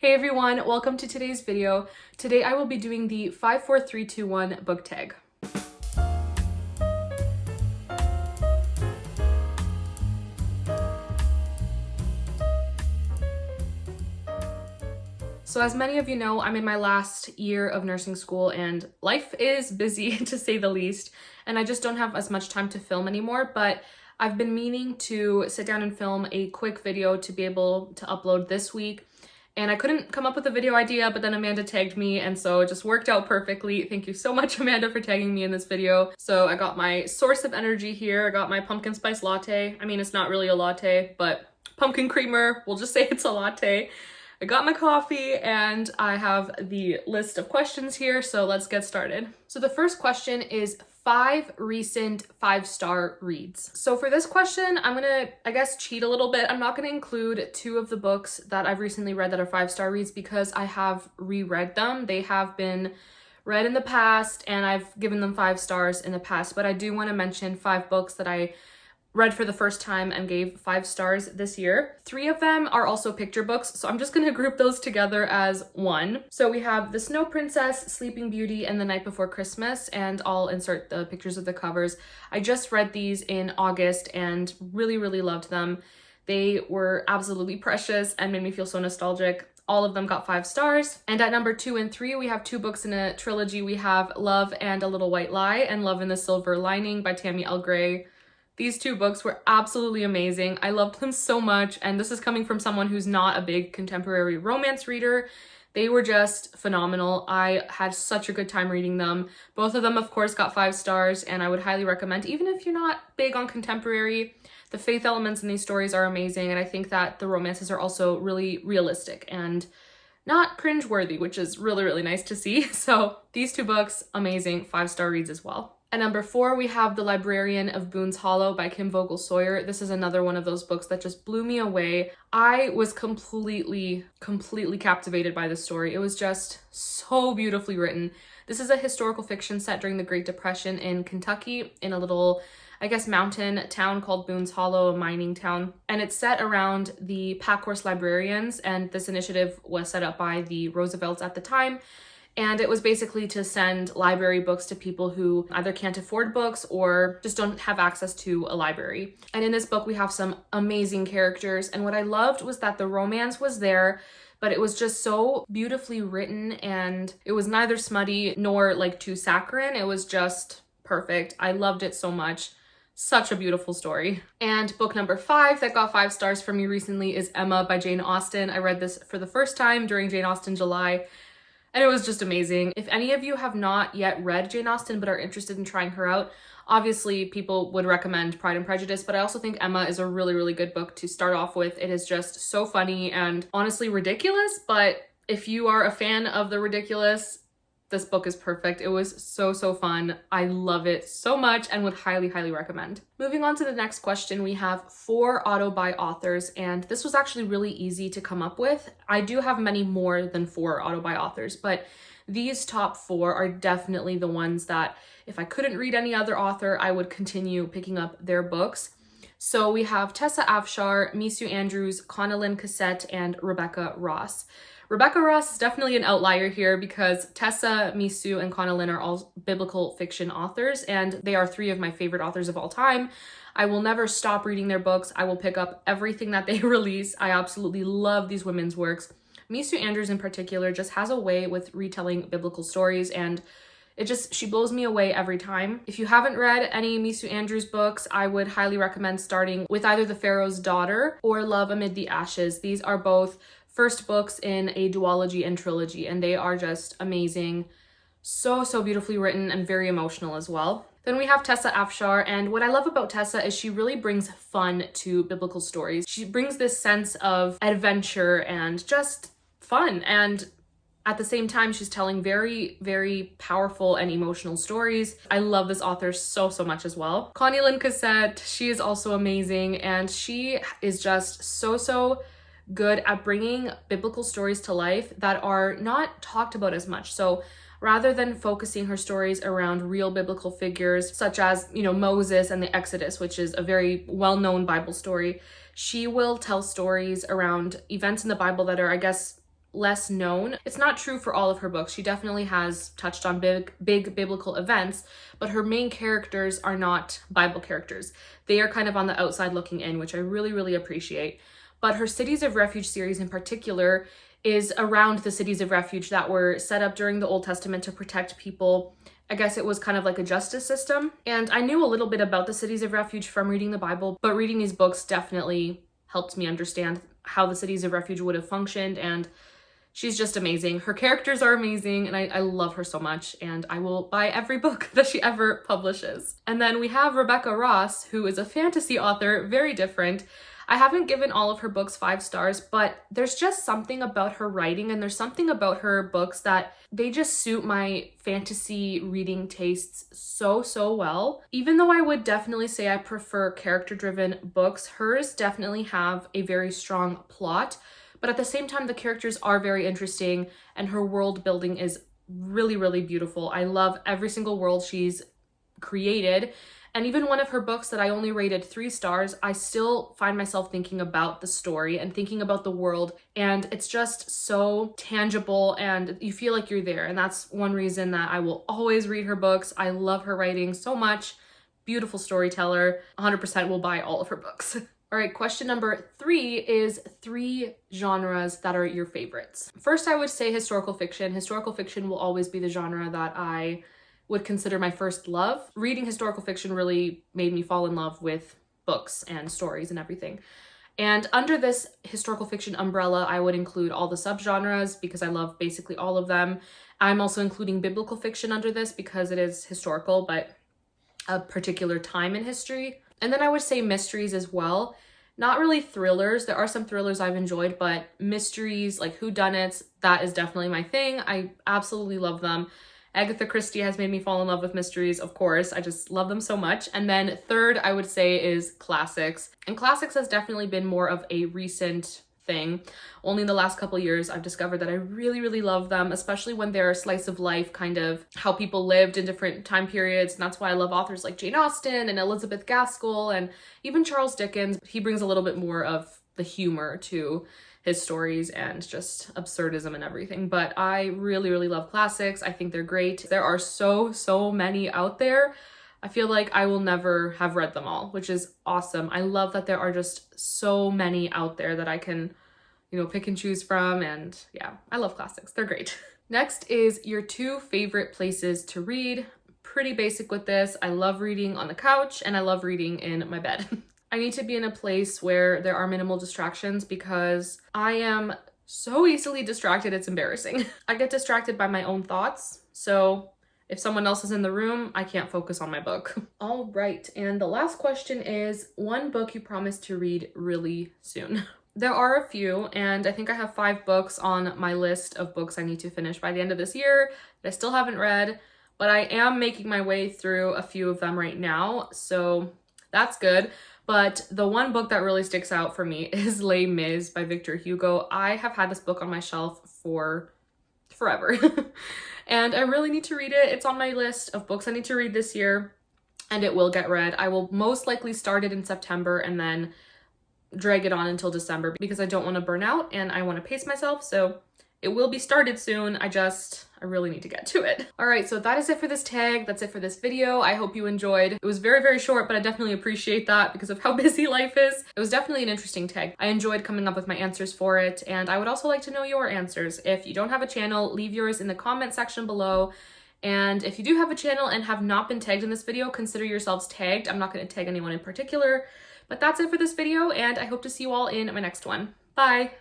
Hey everyone, welcome to today's video. Today I will be doing the 5, 4, 3, 2, 1 book tag. So as many of you know, I'm in my last year of nursing school and life is busy to say the least, and I just don't have as much time to film anymore, but I've been meaning to sit down and film a quick video to be able to upload this week. And I couldn't come up with a video idea, but then Amanda tagged me, and so it just worked out perfectly. Thank you so much, Amanda, for tagging me in this video. So I got my source of energy here. I got my pumpkin spice latte. I mean, it's not really a latte, but pumpkin creamer, we'll just say it's a latte. I got my coffee and I have the list of questions here, so let's get started. So the first question is 5 recent 5-star reads. So for this question, I'm gonna, I guess, cheat a little bit. I'm not gonna include 2 of the books that I've recently read that are 5-star reads because I have reread them. They have been read in the past and I've given them 5 stars in the past, but I do want to mention 5 books that I read for the first time and gave 5 stars this year. 3 of them are also picture books, so I'm just gonna group those together as one. So we have The Snow Princess, Sleeping Beauty, and The Night Before Christmas, and I'll insert the pictures of the covers. I just read these in August and really loved them. They were absolutely precious and made me feel so nostalgic. All of them got 5 stars. And at number 2 and 3, we have 2 books in a trilogy. We have Love and a Little White Lie and Love in the Silver Lining by Tammy L. Gray. These 2 books were absolutely amazing. I loved them so much, and this is coming from someone who's not a big contemporary romance reader. They were just phenomenal. I had such a good time reading them. Both of them, of course, got 5 stars, and I would highly recommend, even if you're not big on contemporary, the faith elements in these stories are amazing, and I think that the romances are also really realistic and not cringeworthy, which is really nice to see. So these 2 books, amazing, 5-star reads as well. At number 4, we have The Librarian of Boone's Hollow by Kim Vogel Sawyer. This is another one of those books that just blew me away. I was completely captivated by the story. It was just so beautifully written. This is a historical fiction set during the Great Depression in Kentucky, in a little, I guess, mountain town called Boone's Hollow, a mining town. And it's set around the Packhorse Librarians, and this initiative was set up by the Roosevelts at the time. And it was basically to send library books to people who either can't afford books or just don't have access to a library. And in this book, we have some amazing characters. And what I loved was that the romance was there, but it was just so beautifully written, and it was neither smutty nor like too saccharine. It was just perfect. I loved it so much. Such a beautiful story. And book number 5 that got 5 stars from me recently is Emma by Jane Austen. I read this for the first time during Jane Austen July, and it was just amazing. If any of you have not yet read Jane Austen but are interested in trying her out, obviously people would recommend Pride and Prejudice, but I also think Emma is a really good book to start off with. It is just so funny and honestly ridiculous, but if you are a fan of the ridiculous, this book is perfect. It was so fun. I love it so much and would highly recommend. Moving on to the next question, we have 4 auto-buy authors, and this was actually really easy to come up with. I do have many more than 4 auto-buy authors, but these top 4 are definitely the ones that if I couldn't read any other author, I would continue picking up their books. So we have Tessa Afshar, Misu Andrews, Connelyn Cassette, and Rebecca Ross. Rebecca Ross is definitely an outlier here because Tessa, Misu, and Connelyn are all biblical fiction authors, and they are 3 of my favorite authors of all time. I will never stop reading their books. I will pick up everything that they release. I absolutely love these women's works. Misu Andrews in particular just has a way with retelling biblical stories, and she blows me away every time. If you haven't read any Misu Andrews books, I would highly recommend starting with either The Pharaoh's Daughter or Love Amid the Ashes. These are both first books in a duology and trilogy, and they are just amazing. So beautifully written and very emotional as well. Then we have Tessa Afshar, and what I love about Tessa is she really brings fun to biblical stories. She brings this sense of adventure and just fun, and at the same time, she's telling very powerful and emotional stories. I love this author so much as well. Connelyn Cassette, she is also amazing, and she is just so good at bringing biblical stories to life that are not talked about as much. So rather than focusing her stories around real biblical figures such as, Moses and the Exodus, which is a very well-known Bible story, she will tell stories around events in the Bible that are, I guess, less known. It's not true for all of her books. She definitely has touched on big biblical events, but her main characters are not Bible characters. They are kind of on the outside looking in, which I really, really appreciate. But her Cities of Refuge series in particular is around the cities of refuge that were set up during the Old Testament to protect people. I guess it was kind of like a justice system. And I knew a little bit about the cities of refuge from reading the Bible, but reading these books definitely helped me understand how the cities of refuge would have functioned, and she's just amazing. Her characters are amazing, and I love her so much, and I will buy every book that she ever publishes. And then we have Rebecca Ross, who is a fantasy author, very different. I haven't given all of her books 5 stars, but there's just something about her writing, and there's something about her books that they just suit my fantasy reading tastes so well. Even though I would definitely say I prefer character-driven books, hers definitely have a very strong plot, but at the same time, the characters are very interesting, and her world building is really, really beautiful. I love every single world she's created. And even one of her books that I only rated 3 stars, I still find myself thinking about the story and thinking about the world, and it's just so tangible and you feel like you're there. And that's one reason that I will always read her books. I love her writing so much. Beautiful storyteller. 100% will buy all of her books. All right, question number 3 is 3 genres that are your favorites. First, I would say historical fiction. Historical fiction will always be the genre that I would consider my first love. Reading historical fiction really made me fall in love with books and stories and everything. And under this historical fiction umbrella, I would include all the subgenres because I love basically all of them. I'm also including biblical fiction under this because it is historical, but a particular time in history. And then I would say mysteries as well. Not really thrillers. There are some thrillers I've enjoyed, but mysteries like whodunits, that is definitely my thing. I absolutely love them. Agatha Christie has made me fall in love with mysteries, of course. I just love them so much. And then third, I would say, is classics. And classics has definitely been more of a recent thing. Only in the last couple years, I've discovered that I really, really love them, especially when they're slice of life, kind of how people lived in different time periods. And that's why I love authors like Jane Austen and Elizabeth Gaskell and even Charles Dickens. He brings a little bit more of the humor to his stories and just absurdism and everything. But I really, really love classics. I think they're great. There are so many out there. I feel like I will never have read them all, which is awesome. I love that there are just so many out there that I can, pick and choose from. And yeah, I love classics. They're great. Next is your 2 favorite places to read. Pretty basic with this. I love reading on the couch and I love reading in my bed. I need to be in a place where there are minimal distractions because I am so easily distracted, it's embarrassing. I get distracted by my own thoughts, so if someone else is in the room, I can't focus on my book. All right, and the last question is 1 book you promise to read really soon. There are a few, and I think I have 5 books on my list of books I need to finish by the end of this year that I still haven't read, but I am making my way through a few of them right now, so that's good. But the one book that really sticks out for me is Les Mis by Victor Hugo. I have had this book on my shelf for forever and I really need to read it. It's on my list of books I need to read this year and it will get read. I will most likely start it in September and then drag it on until December because I don't want to burn out and I want to pace myself. So it will be started soon. I really need to get to it. All right, so that is it for this tag. That's it for this video. I hope you enjoyed. It was very, very short, but I definitely appreciate that because of how busy life is. It was definitely an interesting tag. I enjoyed coming up with my answers for it, and I would also like to know your answers. If you don't have a channel, leave yours in the comment section below. And if you do have a channel and have not been tagged in this video, consider yourselves tagged. I'm not going to tag anyone in particular, but that's it for this video, and I hope to see you all in my next one. Bye!